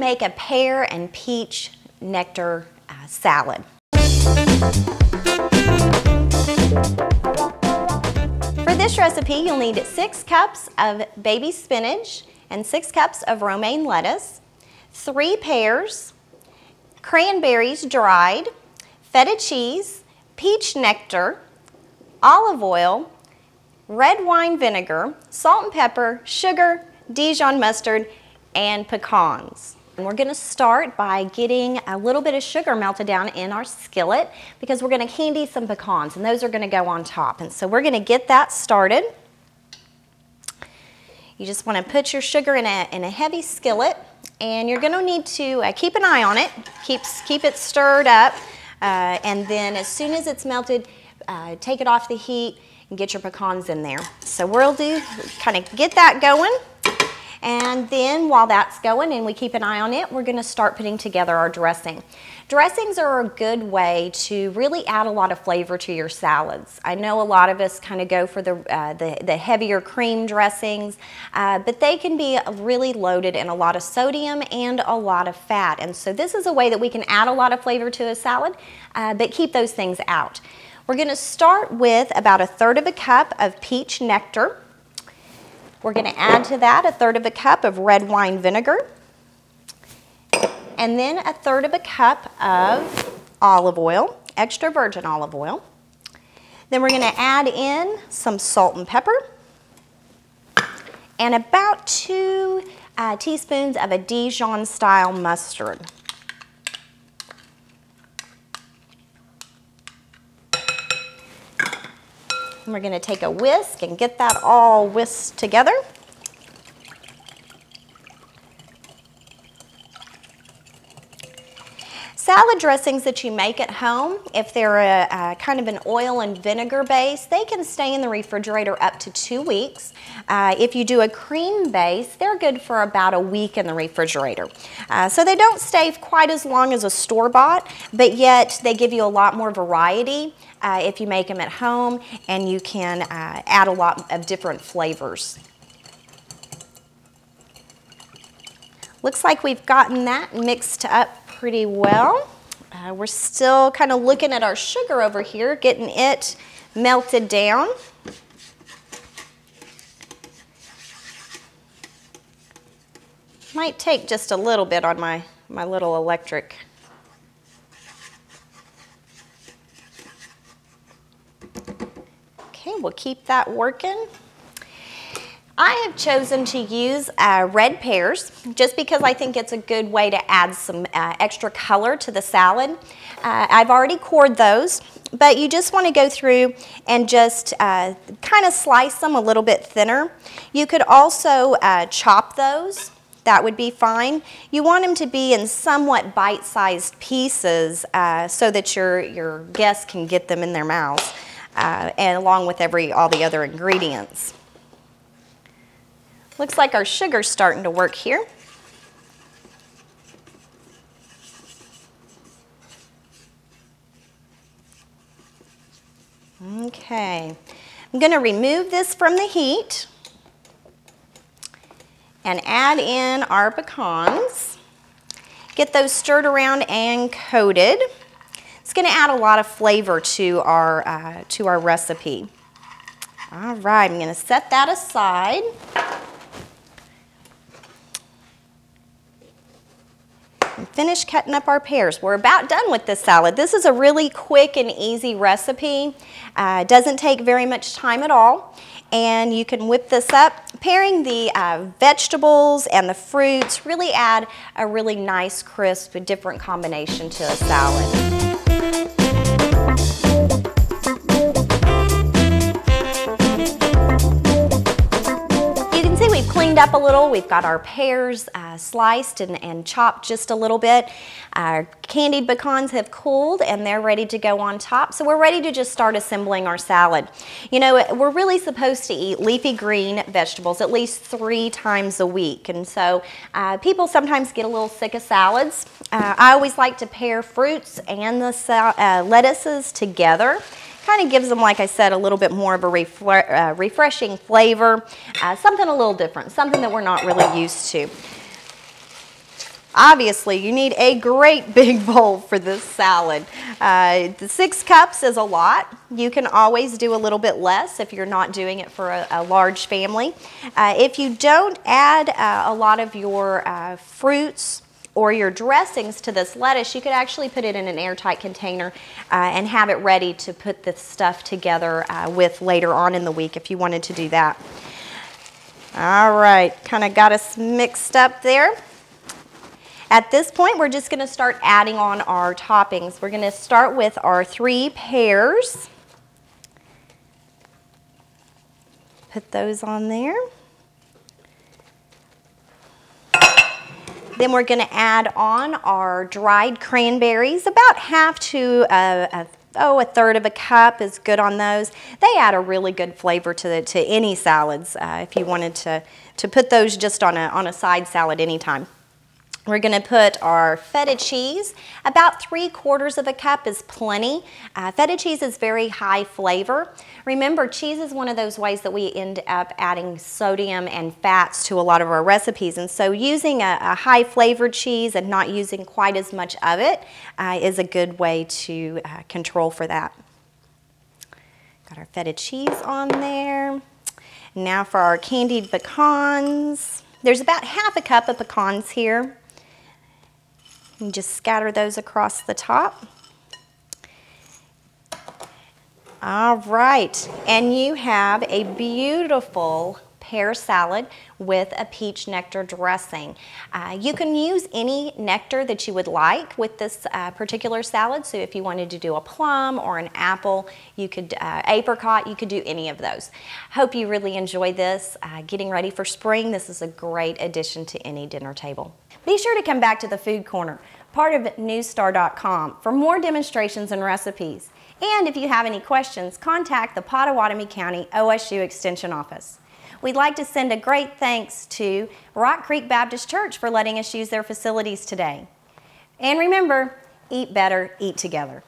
make a pear and peach nectar salad. For this recipe, you'll need 6 cups of baby spinach and 6 cups of romaine lettuce, 3 pears, cranberries dried, feta cheese, peach nectar, olive oil, red wine vinegar, salt and pepper, sugar, Dijon mustard, and pecans. And we're going to start by getting a little bit of sugar melted down in our skillet because we're going to candy some pecans, and those are going to go on top. And so we're going to get that started. You just want to put your sugar in a heavy skillet, and you're going to need to keep an eye on it. Keep it stirred up, and then as soon as it's melted, take it off the heat and get your pecans in there. So we'll kind of get that going. And then while that's going and we keep an eye on it, we're going to start putting together our dressing. Dressings are a good way to really add a lot of flavor to your salads. I know a lot of us kind of go for the heavier cream dressings, but they can be really loaded in a lot of sodium and a lot of fat. And so this is a way that we can add a lot of flavor to a salad, but keep those things out. We're going to start with about 1/3 cup of peach nectar. We're going to add to that 1/3 cup of red wine vinegar, and then 1/3 cup of olive oil, extra virgin olive oil. Then we're going to add in some salt and pepper, and about 2 teaspoons of a Dijon style mustard. And we're going to take a whisk and get that all whisked together. Salad dressings that you make at home, if they're a kind of an oil and vinegar base, they can stay in the refrigerator up to 2 weeks. If you do a cream base, they're good for about a week in the refrigerator. So they don't stay quite as long as a store-bought, but yet they give you a lot more variety if you make them at home, and you can add a lot of different flavors. Looks like we've gotten that mixed up pretty well. We're still kind of looking at our sugar over here, getting it melted down. Might take just a little bit on my little electric. Okay, we'll keep that working. I have chosen to use red pears just because I think it's a good way to add some extra color to the salad. I've already cored those, but you just want to go through and just kind of slice them a little bit thinner. You could also chop those. That would be fine. You want them to be in somewhat bite-sized pieces so that your guests can get them in their mouths, and along with all the other ingredients. Looks like our sugar's starting to work here. Okay, I'm going to remove this from the heat and add in our pecans. Get those stirred around and coated. It's going to add a lot of flavor to our recipe. All right, I'm going to set that aside. And finish cutting up our pears. We're about done with this salad. This is a really quick and easy recipe. Doesn't take very much time at all. And you can whip this up. Pairing the vegetables and the fruits really add a really nice, crisp, different combination to a salad. We've cleaned up a little. We've got our pears sliced and chopped just a little bit. Our candied pecans have cooled and they're ready to go on top. So we're ready to just start assembling our salad. You know, we're really supposed to eat leafy green vegetables at least 3 times a week. And so people sometimes get a little sick of salads. I always like to pair fruits and the lettuces together. Kind of gives them, like I said, a little bit more of a refreshing flavor, something a little different, something that we're not really used to. Obviously, you need a great big bowl for this salad. The 6 cups is a lot. You can always do a little bit less if you're not doing it for a large family. If you don't add a lot of your fruits or your dressings to this lettuce, you could actually put it in an airtight container and have it ready to put this stuff together with later on in the week if you wanted to do that. All right, kind of got us mixed up there. At this point, we're just going to start adding on our toppings. We're going to start with our 3 pears. Put those on there. Then we're going to add on our dried cranberries. About half to a third of a cup is good on those. They add a really good flavor to any salads if you wanted to put those just on a side salad anytime. We're going to put our feta cheese. About 3/4 of a cup is plenty. Feta cheese is very high flavor. Remember, cheese is one of those ways that we end up adding sodium and fats to a lot of our recipes. And so using a high flavored cheese and not using quite as much of it is a good way to control for that. Got our feta cheese on there. Now for our candied pecans. There's about half a cup of pecans here. And just scatter those across the top. All right, and you have a beautiful pear salad with a peach nectar dressing. You can use any nectar that you would like with this particular salad. So if you wanted to do a plum or an apple, you could apricot, you could do any of those. Hope you really enjoy this. Getting ready for spring, this is a great addition to any dinner table. Be sure to come back to the Food Corner, part of newstar.com, for more demonstrations and recipes. And if you have any questions, contact the Pottawatomie County OSU Extension Office. We'd like to send a great thanks to Rock Creek Baptist Church for letting us use their facilities today. And remember, eat better, eat together.